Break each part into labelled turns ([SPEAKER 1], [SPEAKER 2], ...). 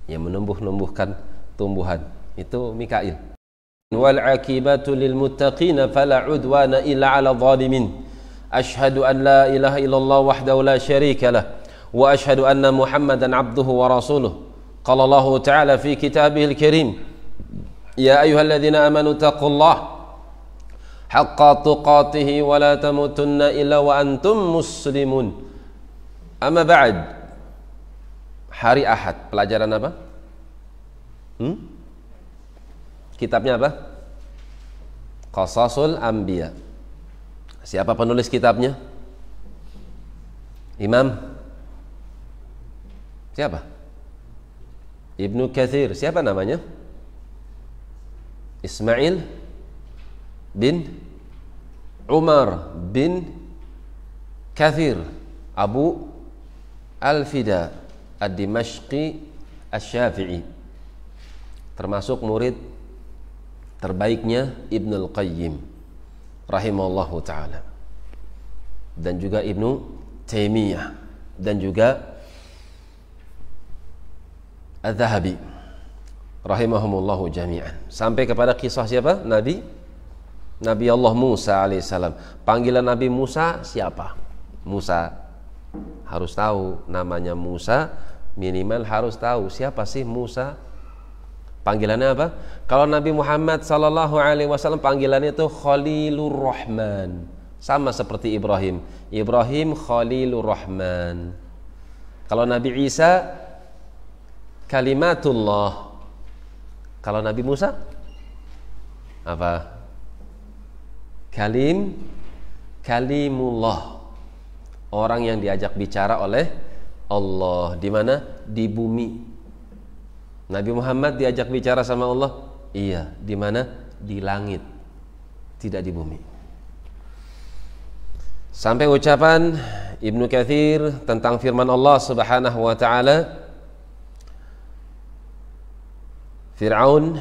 [SPEAKER 1] yang menumbuh-numbuhkan tumbuhan. Itu Mikail. Wal aqibatu lil muttaqina fala udwana illa 'ala zalimin. Asyhadu an la ilaha illallah wahdahu la syarika lah wa asyhadu anna Muhammadan 'abduhu wa rasuluh. Qala Allah ta'ala fi kitabihil karim, ya ayyuhalladzina amanu taqullaha haqqa tuqatih wa la tamutunna illa wa antum muslimun. Amma ba'd. Hari Ahad, pelajaran apa? Kitabnya apa? Qasasul Anbiya. Siapa penulis kitabnya? Imam siapa? Ibnu Katsir. Siapa namanya? Ismail bin Umar bin Katsir Abu Al-Fida Ad-Dimashqi Asy-Syafi'i, termasuk murid terbaiknya Ibnul Qayyim rahimahullahu ta'ala, dan juga Ibnu Taimiyah, dan juga Az-Zahabi rahimahumullahu jami'an, sampai kepada kisah siapa? Nabi Allah Musa alaihissalam. Panggilan Nabi Musa siapa? Musa. Harus tahu namanya Musa, minimal harus tahu siapa sih Musa. Panggilannya apa? Kalau Nabi Muhammad sallallahu alaihi wasallam panggilannya itu Khalilur Rahman, sama seperti Ibrahim. Ibrahim Khalilur Rahman. Kalau Nabi Isa Kalimatullah. Kalau Nabi Musa apa? Kalimullah. Orang yang diajak bicara oleh Allah. Di mana? Di bumi. Nabi Muhammad diajak bicara sama Allah? Iya. Di mana? Di langit, tidak di bumi. Sampai ucapan Ibnu Katsir tentang firman Allah Subhanahu wa taala, Fir'aun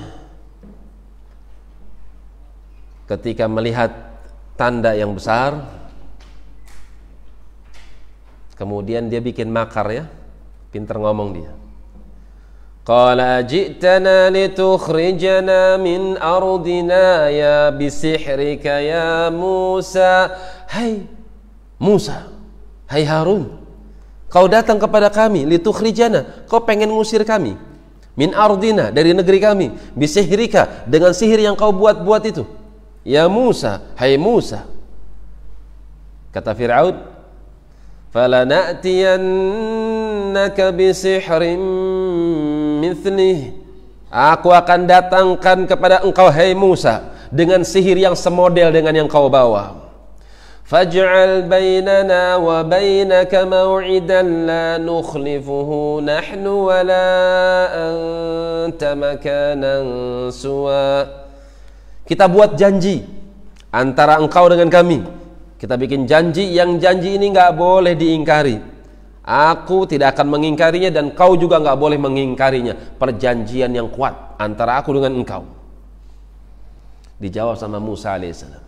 [SPEAKER 1] ketika melihat tanda yang besar, kemudian dia bikin makar, ya, pinter ngomong dia. Qala ji'tana litukhrijana min ardina ya bisihrika ya Musa. Hai Musa, hai Harun, kau datang kepada kami, litukhrijana, kau pengen ngusir kami, min ardina, dari negeri kami, bisihrika, dengan sihir yang kau buat-buat itu. Ya Musa, hai Musa. Kata Fir'aun, falana'tiyannaka bisihrin mithlih, aku akan datangkan kepada engkau hai Musa dengan sihir yang semodel dengan yang kau bawa. Faj'al bainana wa bainaka maw'idan la nukhlifuhu nahnu wa la anta makanan suwa. Kita buat janji antara engkau dengan kami. Kita bikin janji, yang janji ini nggak boleh diingkari. Aku tidak akan mengingkarinya dan kau juga nggak boleh mengingkarinya. Perjanjian yang kuat antara aku dengan engkau. Dijawab sama Musa alaihissalam.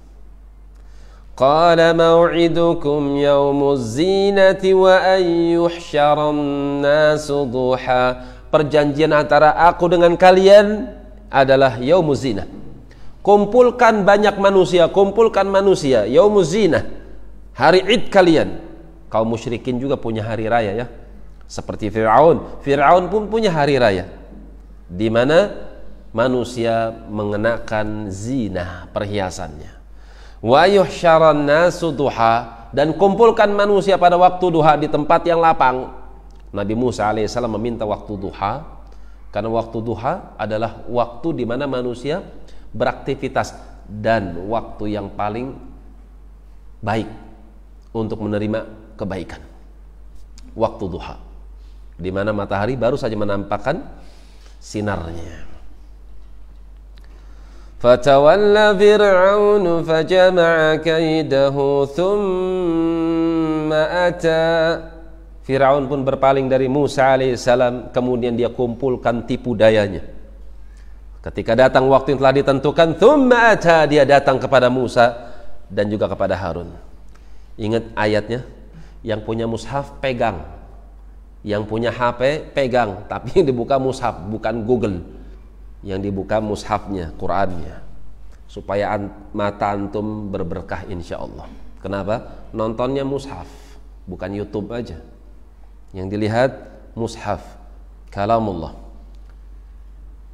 [SPEAKER 1] Qala maw'idukum yaumuz zinati wa an yuhsyaran nasu duha. Perjanjian antara aku dengan kalian adalah yaumuz zinah. Kumpulkan banyak manusia, kumpulkan manusia, yaumuz zinah, hari Id kalian. Kaum musyrikin juga punya hari raya, ya. Seperti Fir'aun. Fir'aun pun punya hari raya, di mana manusia mengenakan zina, perhiasannya. Wa yuhsyaran nasu duha, dan kumpulkan manusia pada waktu duha di tempat yang lapang. Nabi Musa alaihissalam meminta waktu duha, karena waktu duha adalah waktu di mana manusia beraktivitas dan waktu yang paling baik untuk menerima kebaikan. Waktu duha, di mana matahari baru saja menampakkan sinarnya. Fatawalla Fir'aun fajama'a kaidahu thumma ata. Fir'aun pun berpaling dari Musa alaihissalam, kemudian dia kumpulkan tipu dayanya. Ketika datang waktu yang telah ditentukan, thumma ata, dia datang kepada Musa dan juga kepada Harun. Ingat ayatnya, yang punya mushaf pegang, Yang punya HP pegang, tapi yang dibuka mushaf, bukan Google. Yang dibuka mushafnya, Qurannya, supaya mata antum berberkah insya Allah. Kenapa? Nontonnya mushaf, bukan YouTube aja. Yang dilihat mushaf, kalamullah,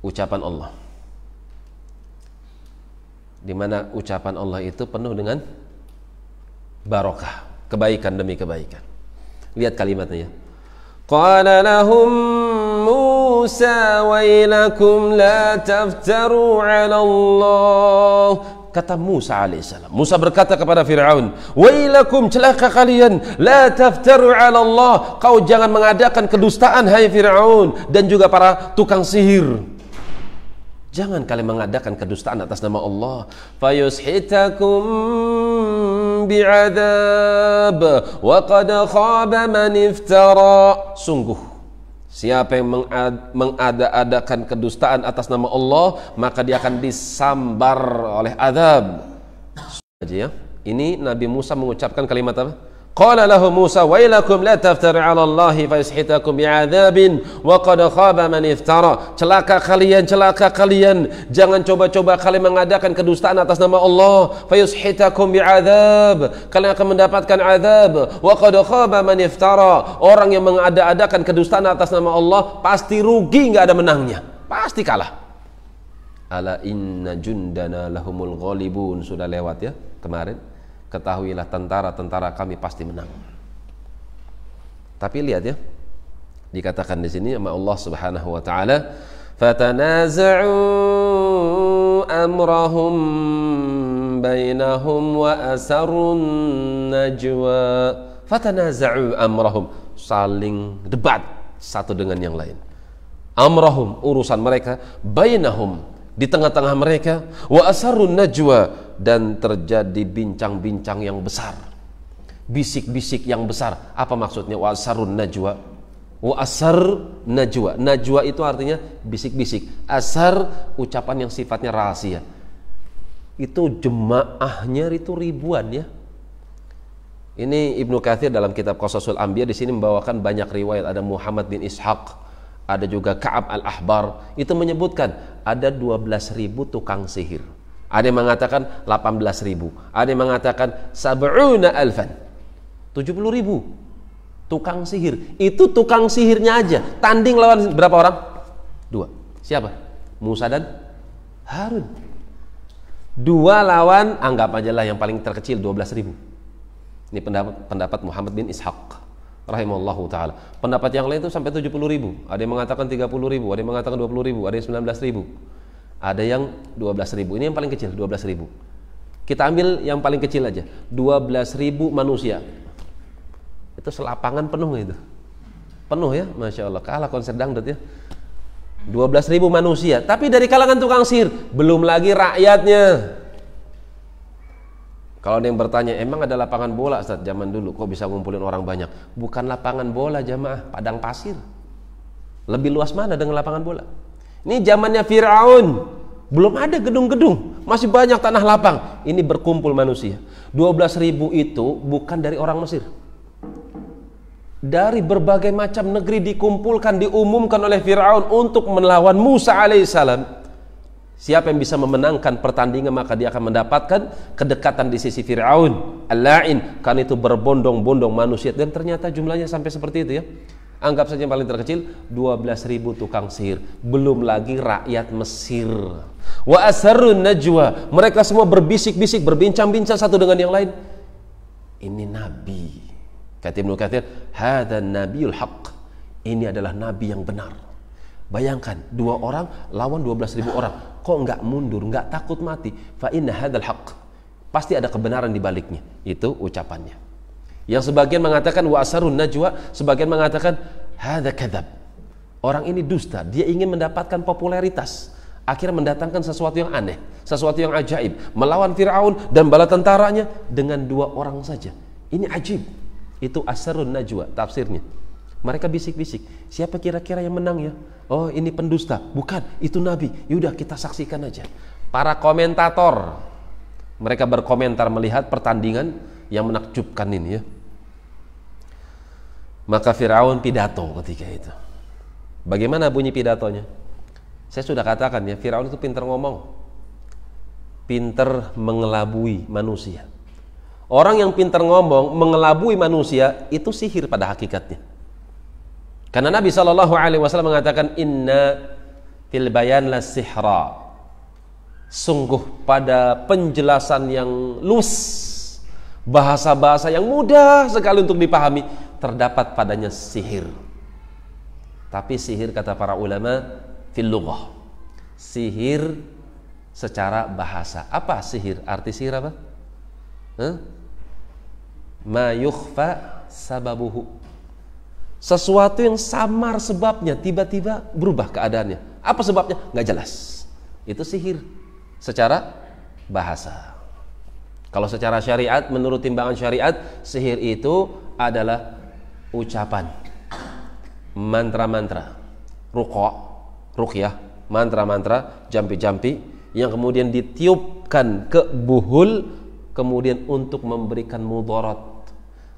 [SPEAKER 1] ucapan Allah, di mana ucapan Allah itu penuh dengan barokah, kebaikan demi kebaikan. Lihat kalimatnya ya. Qala lahum Musa wailakum la taftaru 'ala Allah. Kata Musa alaihissalam. Musa berkata kepada Fir'aun, wailakum, celaka kalian, la taftaru 'ala Allah. Kau jangan mengadakan kedustaan hai Fir'aun dan juga para tukang sihir. Jangan kalian mengadakan kedustaan atas nama Allah. Fayushitakum bi'adzab wa qad khaba man iftara. Sungguh siapa yang mengada-adakan kedustaan atas nama Allah, maka dia akan disambar oleh azab. Aja ya. Ini Nabi Musa mengucapkan kalimat apa? Qala lahu Musa wailakum la taftaru 'ala Allahi fayushitakum bi'adzabin wa qad khaba man iftara. Celaka kalian, jangan coba-coba kalian mengadakan kedustaan atas nama Allah. Fayushitakum bi'adzab, kalian akan mendapatkan azab. Wa qad khaba man iftara, orang yang mengada-adakan kedustaan atas nama Allah pasti rugi, enggak ada menangnya, pasti kalah. Ala inna jundana lahumul ghalibun, sudah lewat ya kemarin. Ketahuilah tentara-tentara kami pasti menang. Tapi lihat ya, dikatakan di sini sama Allah Subhanahu wa taala, fatanaza'u amrahum bainahum wa asarrun najwa. Fatanaza'u amrahum, saling debat satu dengan yang lain. Amrahum, urusan mereka, bainahum, di tengah-tengah mereka, wa asarrun najwa, dan terjadi bincang-bincang yang besar, bisik-bisik yang besar. Apa maksudnya wa asarrun najwa? Wa asar najwa, najwa itu artinya bisik-bisik, asar ucapan yang sifatnya rahasia. Itu jemaahnya itu ribuan ya. Ini Ibnu Katsir dalam kitab Qasasul Anbiya di sini membawakan banyak riwayat. Ada Muhammad bin Ishaq, ada juga Ka'ab al-Ahbar, itu menyebutkan ada 12.000 tukang sihir. Ada yang mengatakan 18.000, ada yang mengatakan 70.000, 70.000 tukang sihir. Itu tukang sihirnya aja. Tanding lawan berapa orang? 2. Siapa? Musa dan Harun. 2 lawan, anggap aja lah yang paling terkecil 12.000. Ini pendapat Muhammad bin Ishaq rahimahullahu ta'ala. Pendapat yang lain itu sampai 70.000. Ada yang mengatakan 30.000, ada yang mengatakan 20.000, ada yang 19.000, ada yang 12.000. Ini yang paling kecil, 12.000. Kita ambil yang paling kecil aja, 12.000 manusia. Itu selapangan penuh itu. Penuh ya, Masya Allah. Kalah konser dangdut ya. 12.000 manusia, tapi dari kalangan tukang sihir, belum lagi rakyatnya. Kalau ada yang bertanya, emang ada lapangan bola Ustaz zaman dulu, kok bisa ngumpulin orang banyak? Bukan lapangan bola jamaah, padang pasir. Lebih luas mana dengan lapangan bola? Ini zamannya Fir'aun, belum ada gedung-gedung, masih banyak tanah lapang. Ini berkumpul manusia. 12.000 itu bukan dari orang Mesir. Dari berbagai macam negeri dikumpulkan, diumumkan oleh Fir'aun untuk melawan Musa alaihissalam. Siapa yang bisa memenangkan pertandingan, maka dia akan mendapatkan kedekatan di sisi Fir'aun al-la'in. Kan itu berbondong-bondong manusia, dan ternyata jumlahnya sampai seperti itu ya. Anggap saja yang paling terkecil 12.000 tukang sihir, belum lagi rakyat Mesir. Wa asarrun najwa, mereka semua berbisik-bisik, berbincang-bincang satu dengan yang lain. Ini nabi, kata Ibnu Katsir, hadzal nabiyul haqq, ini adalah nabi yang benar. Bayangkan 2 orang lawan 12.000 orang, kok enggak mundur, enggak takut mati? Fa inna hadzal haqq, pasti ada kebenaran di baliknya. Itu ucapannya. Yang sebagian mengatakan wa asarun najwa, sebagian mengatakan hadza kadzab. Orang ini dusta, dia ingin mendapatkan popularitas, akhirnya mendatangkan sesuatu yang aneh, sesuatu yang ajaib, melawan Fir'aun dan bala tentaranya dengan 2 orang saja. Ini ajib. Itu asarun najwa tafsirnya. Mereka bisik-bisik, siapa kira-kira yang menang ya? Oh, ini pendusta. Bukan, itu nabi. Yaudah, kita saksikan aja. Para komentator, mereka berkomentar melihat pertandingan yang menakjubkan ini ya. Maka Firaun pidato ketika itu. Bagaimana bunyi pidatonya? Saya sudah katakan ya, Firaun itu pintar ngomong, pintar mengelabui manusia. Orang yang pintar ngomong, mengelabui manusia, itu sihir pada hakikatnya. Karena Nabi SAW mengatakan, inna fil bayan la sihra. Sungguh pada penjelasan yang luas, bahasa-bahasa yang mudah sekali untuk dipahami, terdapat padanya sihir. Tapi sihir, kata para ulama, fil lughah, sihir secara bahasa. Apa sihir? Arti sihir apa? Ma yukhfa sababuhu. Sesuatu yang samar sebabnya, tiba-tiba berubah keadaannya. Apa sebabnya? Nggak jelas. Itu sihir secara bahasa. Kalau secara syariat, menurut timbangan syariat, sihir itu adalah ucapan, mantra-mantra, ruqyah, mantra-mantra, jampi-jampi yang kemudian ditiupkan ke buhul, kemudian untuk memberikan mudarat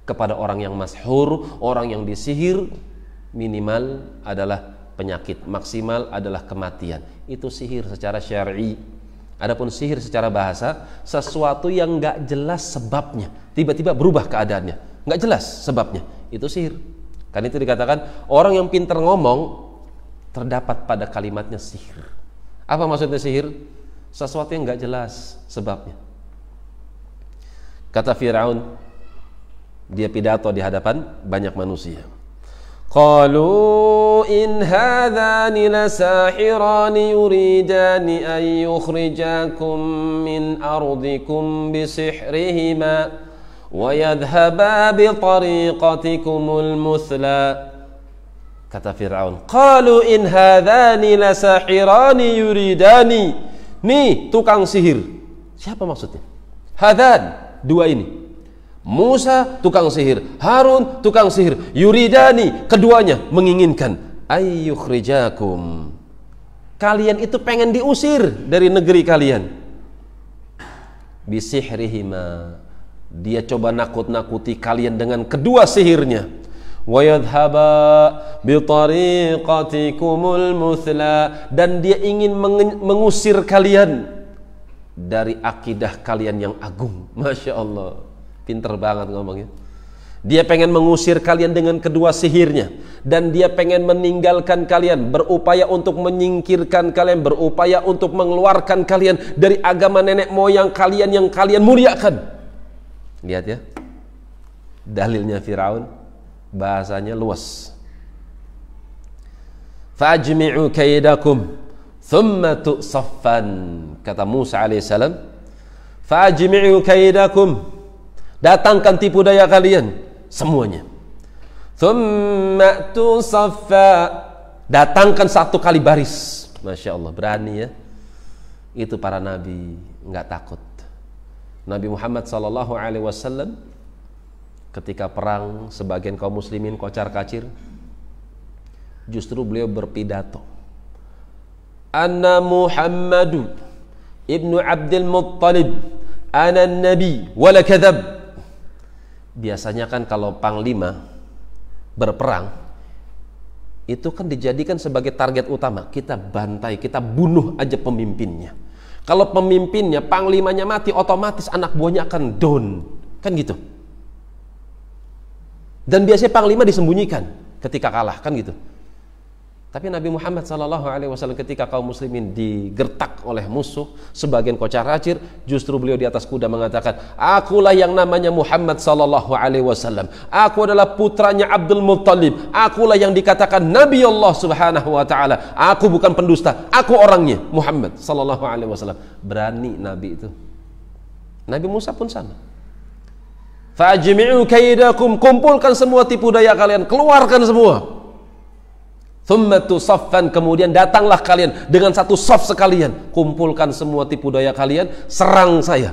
[SPEAKER 1] kepada orang yang mashur, orang yang disihir. Minimal adalah penyakit, maksimal adalah kematian. Itu sihir secara syar'i. Adapun sihir secara bahasa, sesuatu yang nggak jelas sebabnya, tiba-tiba berubah keadaannya, nggak jelas sebabnya, itu sihir. Kan itu dikatakan orang yang pintar ngomong, terdapat pada kalimatnya sihir. Apa maksudnya sihir? Sesuatu yang nggak jelas sebabnya. Kata Firaun, dia pidato di hadapan banyak manusia. Qalu in hadzani lasahirani yuridani an yukhrijakum min ardikum bisihrihima wa yadhhaba bi tariqatikumul muthla. Kata Firaun, qalu in hadzani lasahirani yuridani. Nih tukang sihir. Siapa maksudnya? Hadhan, dua ini. Musa tukang sihir, Harun tukang sihir, yuridani, keduanya menginginkan ayyukhrijakum, kalian itu pengen diusir dari negeri kalian. Bisihrihima, dia coba nakut-nakuti kalian dengan kedua sihirnya. Wa yadhhaba bi tariqatikumul muthla, dan dia ingin mengusir kalian dari akidah kalian yang agung. Masya Allah, pinter banget ngomongnya. Dia pengen mengusir kalian dengan kedua sihirnya, dan dia pengen meninggalkan kalian, berupaya untuk menyingkirkan kalian, berupaya untuk mengeluarkan kalian dari agama nenek moyang kalian yang kalian muliakan. Lihat ya, dalilnya Firaun, bahasanya luas. Fajmi'u kaidakum thumma tu'saffan, kata Musa alaihissalam. Fajmi'u kaidakum, datangkan tipu daya kalian semuanya. Thumma tusaffa, datangkan satu kali baris. Masya Allah, berani ya. Itu para nabi, nggak takut. Nabi Muhammad SAW ketika perang, sebagian kaum muslimin kocar kacir, justru beliau berpidato, Anna Muhammadu ibnu Abdul Muttalib, ana nabi wala kadzab. Biasanya kan kalau panglima berperang, itu kan dijadikan sebagai target utama. Kita bantai, kita bunuh aja pemimpinnya. Kalau pemimpinnya, panglimanya mati, otomatis anak buahnya akan down. Kan gitu. Dan biasanya panglima disembunyikan ketika kalah, kan gitu. Tapi Nabi Muhammad SAW ketika kaum muslimin digertak oleh musuh, sebagian kocar kacir, justru beliau di atas kuda mengatakan, akulah yang namanya Muhammad SAW. Aku adalah putranya Abdul Muttalib. Akulah yang dikatakan Nabi Allah Subhanahu Wa Taala. Aku bukan pendusta. Aku orangnya Muhammad SAW. Berani Nabi itu. Nabi Musa pun sama. Fajmi'u kaidakum, kumpulkan semua tipu daya kalian, keluarkan semua. Thumma tusaffan, kemudian datanglah kalian dengan satu saf sekalian, kumpulkan semua tipu daya kalian, serang saya.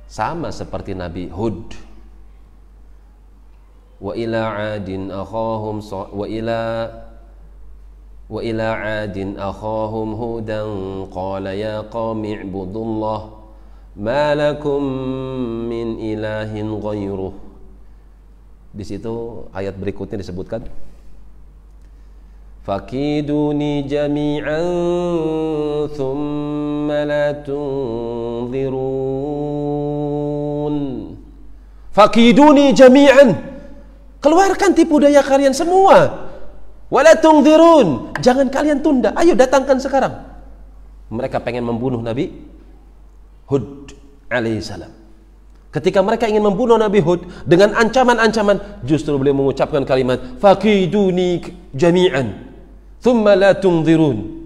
[SPEAKER 1] Sama seperti Nabi Hud. Wa ila adin akhahum hudan qala ya qaumi ibudullah ma lakum min ilahin ghairuh. Di situ ayat berikutnya disebutkan, fakiduni jami'an thumma la tunzirun. Fakiduni jami'an, keluarkan tipu daya kalian semua. Wala tunzirun, jangan kalian tunda, ayo datangkan sekarang. Mereka pengen membunuh Nabi Hud alaihissalam. Ketika mereka ingin membunuh Nabi Hud dengan ancaman-ancaman, justru beliau mengucapkan kalimat fakiduni jami'an thumma la tunzirun.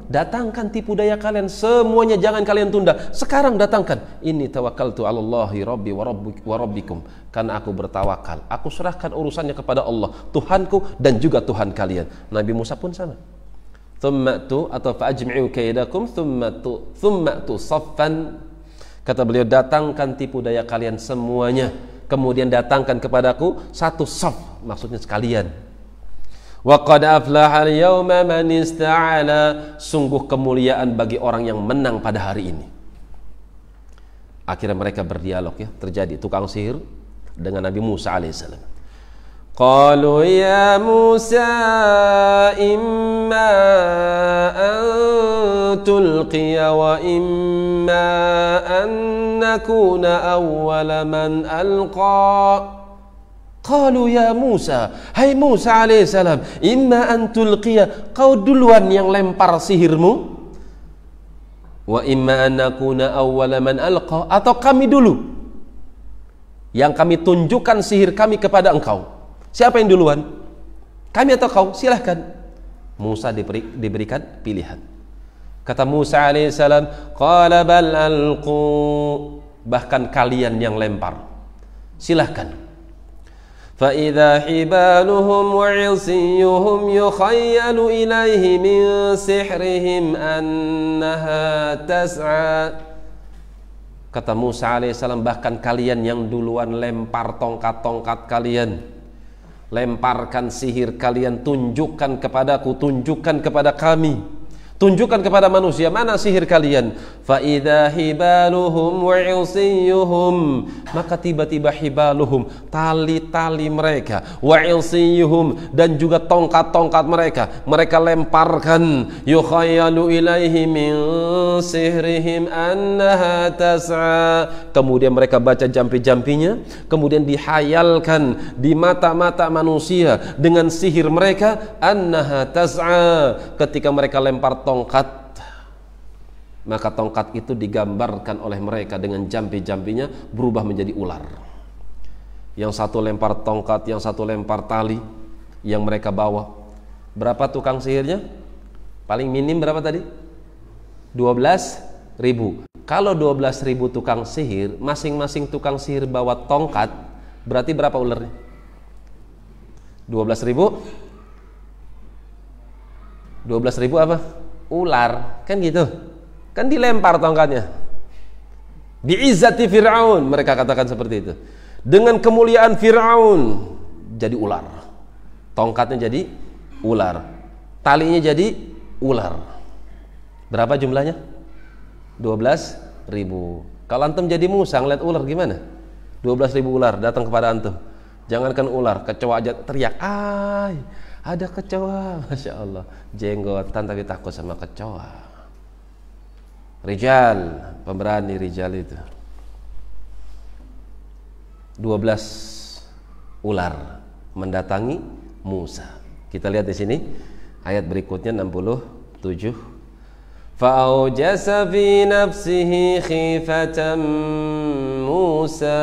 [SPEAKER 1] Datangkan tipu daya kalian semuanya, jangan kalian tunda. Sekarang datangkan. Inni tawakkaltu 'alallahi rabbi wa rabbikum. Karena aku bertawakal, aku serahkan urusannya kepada Allah, Tuhanku dan juga Tuhan kalian. Nabi Musa pun sama. Thummatu atau fa'ajmi'u kaidakum thummatu saffan. Kata beliau, datangkan tipu daya kalian semuanya, kemudian datangkan kepadaku satu saf, maksudnya sekalian. Wa qad aflaha al-yawma man ista'ala. Sungguh kemuliaan bagi orang yang menang pada hari ini. Akhirnya mereka berdialog, ya, terjadi tukang sihir dengan Nabi Musa alaihissalam. Qalu ya Musa imma an tulqiya wa imma an nakuna awwala man alqa. Qalu ya Musa, hai Musa alaihissalam, imma an tulqiya, kau duluan yang lempar sihirmu, wa imma an nakuna awwala man alqa, atau kami dulu yang kami tunjukkan sihir kami kepada engkau. Siapa yang duluan? Kami atau kau? Silahkan. Musa diberikan pilihan. Kata Musa alaihissalam, qala bal alqu, bahkan kalian yang lempar, silahkan. فَإِذَا حِبَالُهُمْ وَعِصِيُّهُمْ يُخَيَّلُ إِلَيْهِ مِنْ سِحْرِهِمْ أَنَّهَا تَسْعَى. Kata Musa alaihissalam, bahkan kalian yang duluan lempar tongkat-tongkat kalian, lemparkan sihir kalian, tunjukkan kepadaku, tunjukkan kepada kami, tunjukkan kepada manusia mana sihir kalian. Fa'idha hibaluhum wa'ilsiyuhum, maka tiba-tiba hibaluhum, tali-tali mereka, wa'ilsiyuhum, dan juga tongkat-tongkat mereka lemparkan. Yukhayyalu ilaihi min sihrihim annaha tas'a, kemudian mereka baca jampi-jampinya, kemudian dihayalkan di mata-mata manusia dengan sihir mereka, annaha tas'a, ketika mereka lempar tongkat, maka tongkat itu digambarkan oleh mereka dengan jampi-jampinya berubah menjadi ular. Yang satu lempar tongkat, yang satu lempar tali yang mereka bawa. Berapa tukang sihirnya? Paling minim berapa tadi? 12.000. Kalau 12.000 tukang sihir, masing-masing tukang sihir bawa tongkat, berarti berapa ularnya? 12.000? 12.000 apa? Ular, kan gitu, kan dilempar tongkatnya. Bi'izzati Fir'aun, mereka katakan seperti itu. Dengan kemuliaan Fir'aun, jadi ular. Tongkatnya jadi ular, talinya jadi ular. Berapa jumlahnya? 12.000. Kalau antum jadi Musa ngeliat ular gimana? 12.000 ular datang kepada antum. Jangankan ular, kecoa aja teriak, ay, ada kecoa, Masya Allah, jenggotan tapi takut sama kecoa. Rijal, pemberani rijal itu. 12 ular mendatangi Musa. Kita lihat di sini ayat berikutnya 67. Fa'aujasa fi nafsihi khifatan Musa,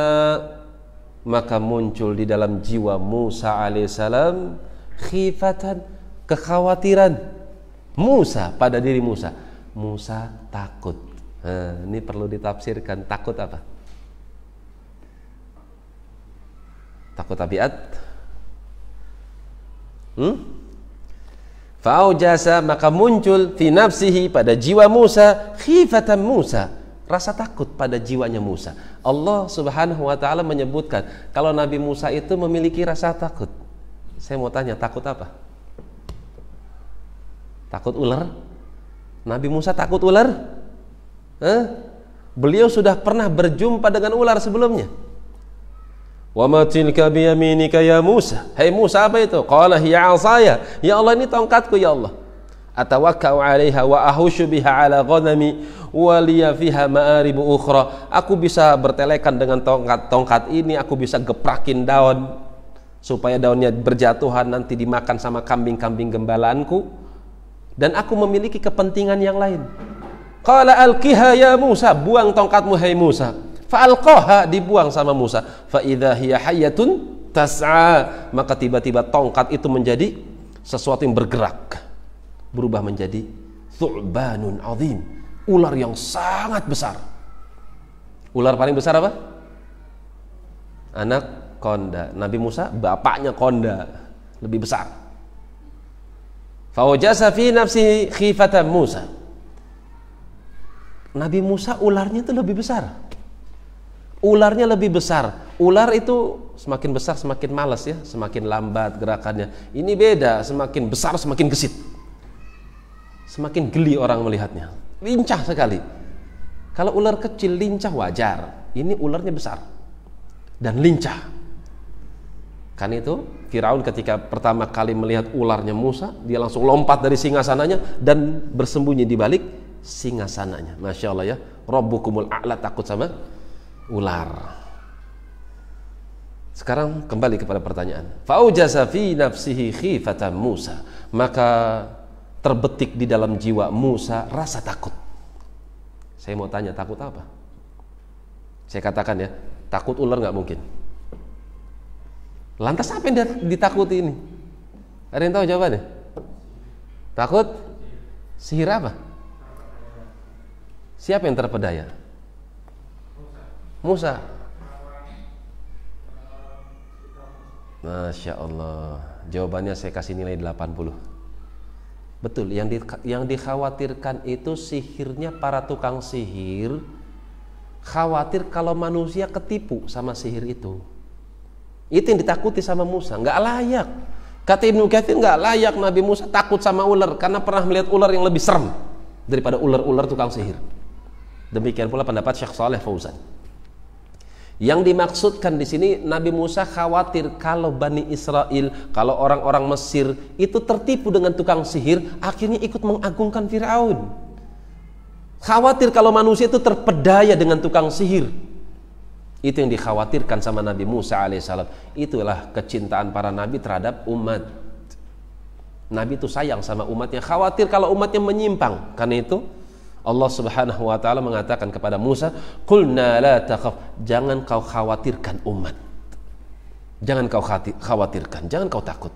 [SPEAKER 1] maka muncul di dalam jiwa Musa alaihissalam khifatan, kekhawatiran Musa pada diri Musa. Musa takut. Nah, ini perlu ditafsirkan, takut apa? Takut tabiat? Fa'aujasa, maka muncul fi nafsihi, pada jiwa Musa, khifatan Musa, rasa takut pada jiwanya Musa. Allah Subhanahu wa taala menyebutkan kalau Nabi Musa itu memiliki rasa takut. Saya mau tanya, takut apa? Takut ular? Nabi Musa takut ular? Beliau sudah pernah berjumpa dengan ular sebelumnya. Wa ma tilka biyaminika ya Musa. Hai Musa, apa itu? Qala hiya 'asaya. Ya Allah, ini tongkatku ya Allah. Atawakkau 'alaiha wa ahushu biha 'ala ghanami wa liya fiha ma'aribu ukhra. Aku bisa bertelekan dengan tongkat ini, aku bisa geprakin daun supaya daunnya berjatuhan nanti dimakan sama kambing-kambing gembalaanku, dan aku memiliki kepentingan yang lain. Qala alqiha ya Musa, buang tongkatmu hai Musa. Fa'alqaha, dibuang sama Musa. Fa idza hiya hayyatun tas'a, maka tiba-tiba tongkat itu menjadi sesuatu yang bergerak, berubah menjadi thu'banun azim, ular yang sangat besar. Ular paling besar apa? Anak konda. Nabi Musa bapaknya konda, lebih besar. Fa wajasa fi nafsihi khifatan Musa. Nabi Musa ularnya itu lebih besar. Ularnya lebih besar. Ular itu semakin besar semakin malas ya, semakin lambat gerakannya. Ini beda, semakin besar semakin gesit, semakin geli orang melihatnya, lincah sekali. Kalau ular kecil lincah wajar, ini ularnya besar dan lincah. Kan itu Firaun ketika pertama kali melihat ularnya Musa, dia langsung lompat dari singgasananya dan bersembunyi di balik singgasananya. Masya Allah ya, Rabbukumul a'la, takut sama ular. Sekarang kembali kepada pertanyaan. Fa'ujasa fi nafsihi khifatan Musa, maka terbetik di dalam jiwa Musa rasa takut. Saya mau tanya, takut apa? Saya katakan ya, takut ular nggak mungkin. Lantas apa yang ditakuti ini? Ada yang tahu jawabannya? Takut sihir apa? Siapa yang terpedaya? Musa. Masya Allah, jawabannya saya kasih nilai 80. Betul, yang dikhawatirkan itu sihirnya para tukang sihir. Khawatir kalau manusia ketipu sama sihir itu. Itu yang ditakuti sama Musa. Nggak layak. Kata Ibnu Katsir, nggak layak Nabi Musa takut sama ular karena pernah melihat ular yang lebih serem daripada ular-ular tukang sihir. Demikian pula pendapat Syekh Shalih Fauzan. Yang dimaksudkan di sini, Nabi Musa khawatir kalau Bani Israel, kalau orang-orang Mesir itu tertipu dengan tukang sihir, akhirnya ikut mengagungkan Firaun. Khawatir kalau manusia itu terpedaya dengan tukang sihir. Itu yang dikhawatirkan sama Nabi Musa alaihissalam. Itulah kecintaan para nabi terhadap umat. Nabi itu sayang sama umatnya, khawatir kalau umatnya menyimpang. Karena itu Allah Subhanahu wa taala mengatakan kepada Musa, "Qulna la takhaf." Jangan kau khawatirkan umat. Jangan kau khawatirkan, jangan kau takut.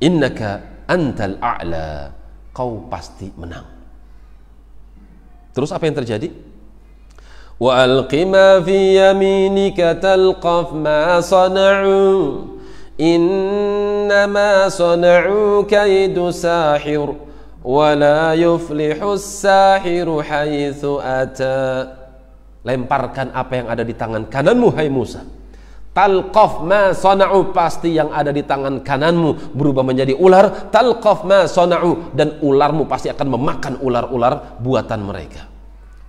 [SPEAKER 1] Innaka antal a'la. Kau pasti menang. Terus apa yang terjadi? Wa alqi ma fi yaminika talqaf ma sana'u. Innama sana'u kaidu sahir. Wala yuflihus sahiru haitsu ata. Lemparkan apa yang ada di tangan kananmu hai Musa. Talqaf ma sana'u, pasti yang ada di tangan kananmu berubah menjadi ular. Talqaf ma sana'u, dan ularmu pasti akan memakan ular-ular buatan mereka.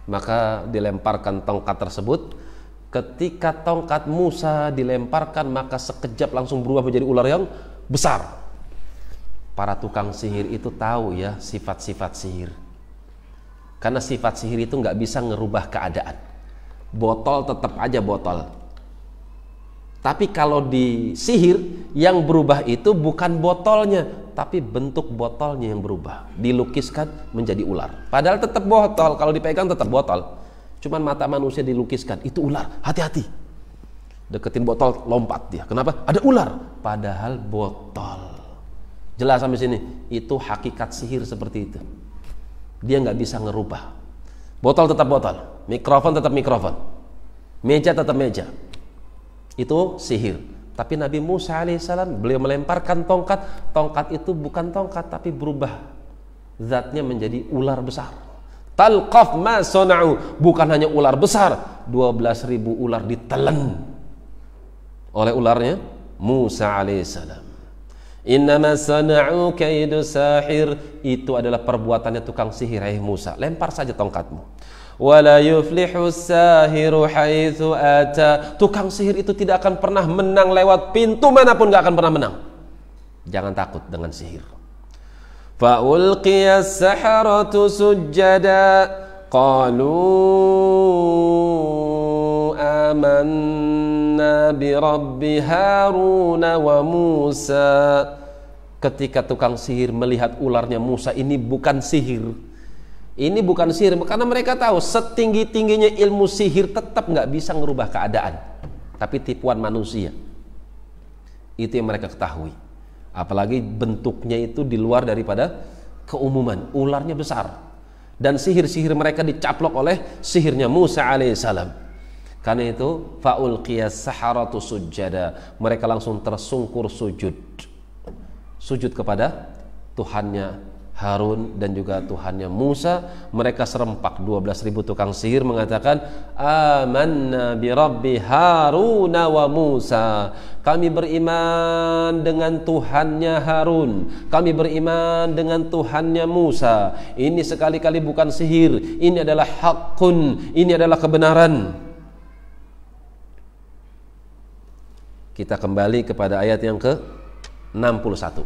[SPEAKER 1] Maka dilemparkan tongkat tersebut. Ketika tongkat Musa dilemparkan, maka sekejap langsung berubah menjadi ular yang besar. Para tukang sihir itu tahu ya sifat-sifat sihir. Karena sifat sihir itu nggak bisa ngerubah keadaan. Botol tetap aja botol. Tapi kalau di sihir, yang berubah itu bukan botolnya, tapi bentuk botolnya yang berubah. Dilukiskan menjadi ular. Padahal tetap botol, kalau dipegang tetap botol. Cuman mata manusia dilukiskan, itu ular, hati-hati. Deketin botol, lompat dia. Kenapa? Ada ular. Padahal botol. Jelas sampai sini? Itu hakikat sihir seperti itu. Dia nggak bisa ngerubah. Botol tetap botol, mikrofon tetap mikrofon, meja tetap meja. Itu sihir. Tapi Nabi Musa alaihissalam, beliau melemparkan tongkat. Tongkat itu bukan tongkat, tapi berubah zatnya menjadi ular besar. Talqaf ma sona'u, bukan hanya ular besar, 12.000 ular ditelan oleh ularnya Musa alaihissalam. Innama sana'u kaidu sahir, itu adalah perbuatannya tukang sihir hai Musa. Lempar saja tongkatmu. Wala yuflihu sahiru haitsu ata. Tukang sihir itu tidak akan pernah menang lewat pintu manapun, gak akan pernah menang. Jangan takut dengan sihir. Fa ulqiyas saharatu sujjada qalu amanna bi rabbi Harun wa Musa. Ketika tukang sihir melihat ularnya Musa, ini bukan sihir. Ini bukan sihir, karena mereka tahu setinggi-tingginya ilmu sihir tetap nggak bisa merubah keadaan, tapi tipuan manusia. Itu yang mereka ketahui. Apalagi bentuknya itu di luar daripada keumuman, ularnya besar. Dan sihir-sihir mereka dicaplok oleh sihirnya Musa alaihissalam. Karena itu faulqiyas saharatu sujjada, mereka langsung tersungkur sujud kepada Tuhannya Harun dan juga Tuhannya Musa. Mereka serempak 12.000 tukang sihir mengatakan amanna bi rabbi Harun wa Musa. Kami beriman dengan Tuhannya Harun, kami beriman dengan Tuhannya Musa. Ini sekali-kali bukan sihir, ini adalah haqqun, ini adalah kebenaran. Kita kembali kepada ayat yang ke-61.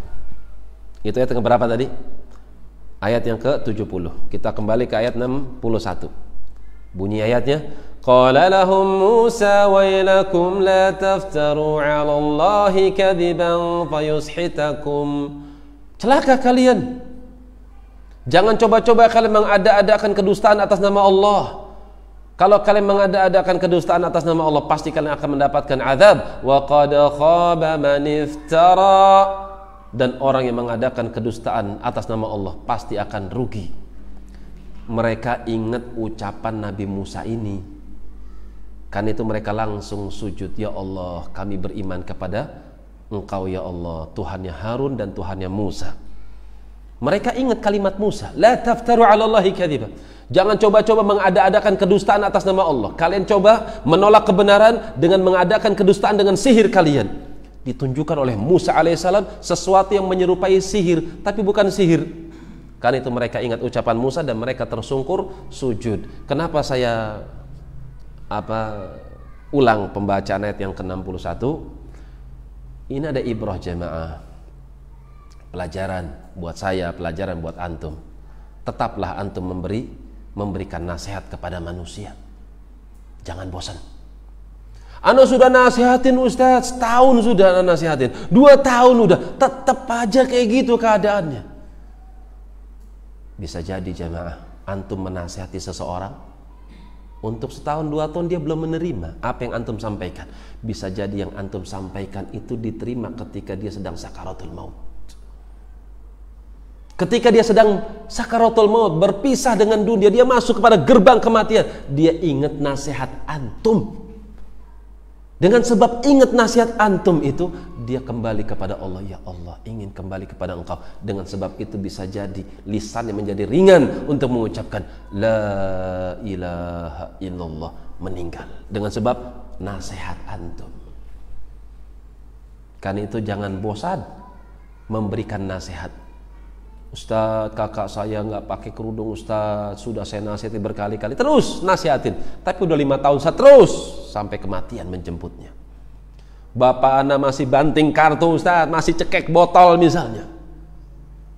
[SPEAKER 1] Itu ayat yang berapa tadi? Ayat yang ke-70. Kita kembali ke ayat 61. Bunyi ayatnya, qala lahum Musa wailakum la taftaru 'ala Allahi kadiban fayushitakum. Celaka kalian. Jangan coba-coba kalian mengada-adakan kedustaan atas nama Allah. Kalau kalian mengada-adakan kedustaan atas nama Allah, pasti kalian akan mendapatkan azab. Wa qad khaba man iftara. Dan orang yang mengadakan kedustaan atas nama Allah pasti akan rugi. Mereka ingat ucapan Nabi Musa ini. Kan itu mereka langsung sujud, ya Allah, kami beriman kepada Engkau ya Allah, Tuhannya Harun dan Tuhannya Musa. Mereka ingat kalimat Musa, la taftaru 'ala Allahi kadhiba. Jangan coba-coba mengada-adakan kedustaan atas nama Allah. Kalian coba menolak kebenaran dengan mengadakan kedustaan dengan sihir kalian. Ditunjukkan oleh Musa alaihissalam sesuatu yang menyerupai sihir, tapi bukan sihir. Karena itu mereka ingat ucapan Musa dan mereka tersungkur sujud. Kenapa saya ulang pembacaan ayat yang ke-61? Ini ada ibrah jamaah, pelajaran buat saya, pelajaran buat antum. Tetaplah antum memberikan nasihat kepada manusia. Jangan bosan. Anda sudah nasihatin Ustaz, setahun sudah Anda nasihatin, 2 tahun udah, tetap aja kayak gitu keadaannya. Bisa jadi jamaah, antum menasihati seseorang, untuk setahun 2 tahun dia belum menerima apa yang antum sampaikan. Bisa jadi yang antum sampaikan itu diterima ketika dia sedang sakaratul maut. Ketika dia sedang sakaratul maut, berpisah dengan dunia, dia masuk kepada gerbang kematian, dia ingat nasihat antum. Dengan sebab ingat nasihat antum itu, dia kembali kepada Allah. Ya Allah, ingin kembali kepada Engkau. Dengan sebab itu bisa jadi lisannya menjadi ringan untuk mengucapkan la ilaha illallah, meninggal dengan sebab nasihat antum. Karena itu jangan bosan memberikan nasihat. Ustaz, kakak saya nggak pakai kerudung Ustaz, sudah saya nasihati berkali-kali, terus nasihatin, tapi udah 5 tahun saya terus sampai kematian menjemputnya. Bapak Anda masih banting kartu Ustaz, masih cekek botol misalnya,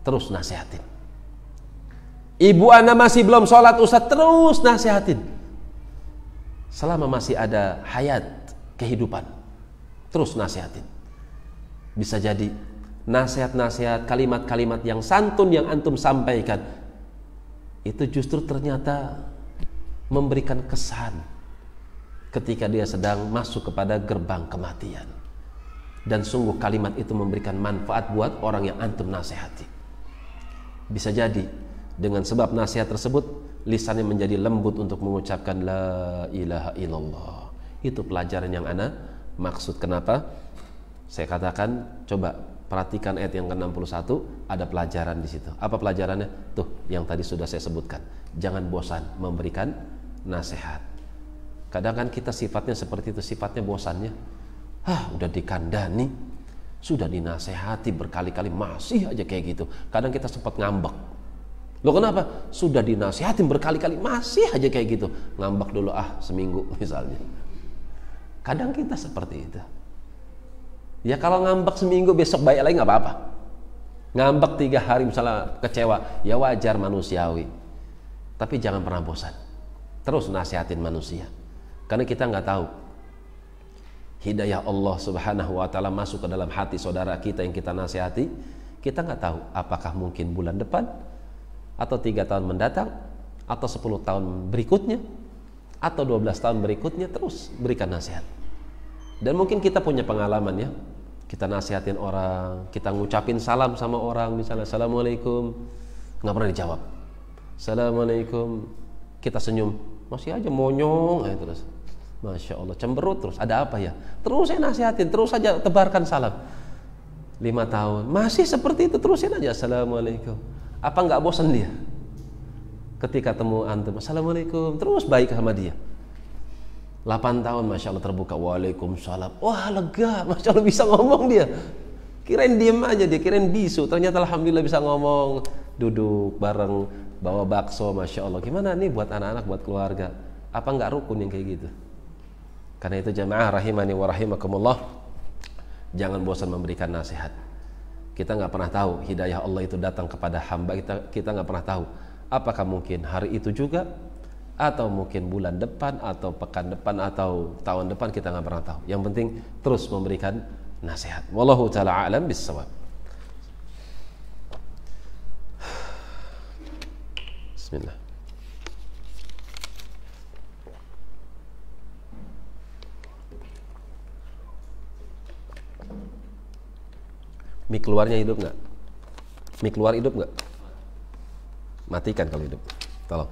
[SPEAKER 1] terus nasihatin. Ibu Anda masih belum sholat Ustaz, terus nasihatin. Selama masih ada hayat, kehidupan, terus nasihatin. Bisa jadi nasihat-nasihat, kalimat-kalimat yang santun yang antum sampaikan itu justru ternyata memberikan kesan ketika dia sedang masuk kepada gerbang kematian. Dan sungguh kalimat itu memberikan manfaat buat orang yang antum nasihati. Bisa jadi dengan sebab nasihat tersebut lisannya menjadi lembut untuk mengucapkan la ilaha illallah. Itu pelajaran yang ana maksud. Kenapa saya katakan coba perhatikan ayat yang ke-61, ada pelajaran di situ. Apa pelajarannya? Tuh, yang tadi sudah saya sebutkan. Jangan bosan memberikan nasihat. Kadang kan kita sifatnya seperti itu, sifatnya bosannya. Udah dikandani, sudah dinasehati berkali-kali, masih aja kayak gitu. Kadang kita sempat ngambek. Loh kenapa? Sudah dinasihatin berkali-kali masih aja kayak gitu. Ngambek dulu seminggu misalnya. Kadang kita seperti itu. Ya kalau ngambek seminggu besok baik lagi nggak apa-apa. Ngambek 3 hari misalnya kecewa, ya wajar, manusiawi. Tapi jangan pernah bosan. Terus nasihatin manusia. Karena kita nggak tahu hidayah Allah Subhanahu wa taala masuk ke dalam hati saudara kita yang kita nasihati. Kita nggak tahu apakah mungkin bulan depan, atau 3 tahun mendatang, atau 10 tahun berikutnya, atau 12 tahun berikutnya. Terus berikan nasihat. Dan mungkin kita punya pengalaman ya, kita nasihatin orang, kita ngucapin salam sama orang, misalnya assalamualaikum, nggak pernah dijawab. Assalamualaikum, kita senyum, masih aja monyong aja terus. Masya Allah, cemberut terus. Ada apa ya? Terus saya nasihatin, terus saja tebarkan salam. 5 tahun masih seperti itu, terusin aja assalamualaikum. Apa nggak bosan dia? Ketika temu antum, assalamualaikum, terus baik sama dia. 8 tahun, masya Allah, terbuka, waalaikumsalam. Wah lega, masya Allah, bisa ngomong dia. Kirain diem aja dia, kirain bisu. Ternyata alhamdulillah bisa ngomong. Duduk bareng, bawa bakso, masya Allah. Gimana nih buat anak-anak, buat keluarga? Apa nggak rukun yang kayak gitu? Karena itu jamaah rahimani wa rahimakumullah, jangan bosan memberikan nasihat. Kita nggak pernah tahu hidayah Allah itu datang kepada hamba kita nggak pernah tahu. Apakah mungkin hari itu juga, atau mungkin bulan depan, atau pekan depan, atau tahun depan, kita nggak pernah tahu. Yang penting terus memberikan nasihat. Wallahu taala a'lam bissawab. Bismillah. Mik keluarnya hidup nggak? Mik keluar hidup nggak? Matikan kalau hidup. Tolong.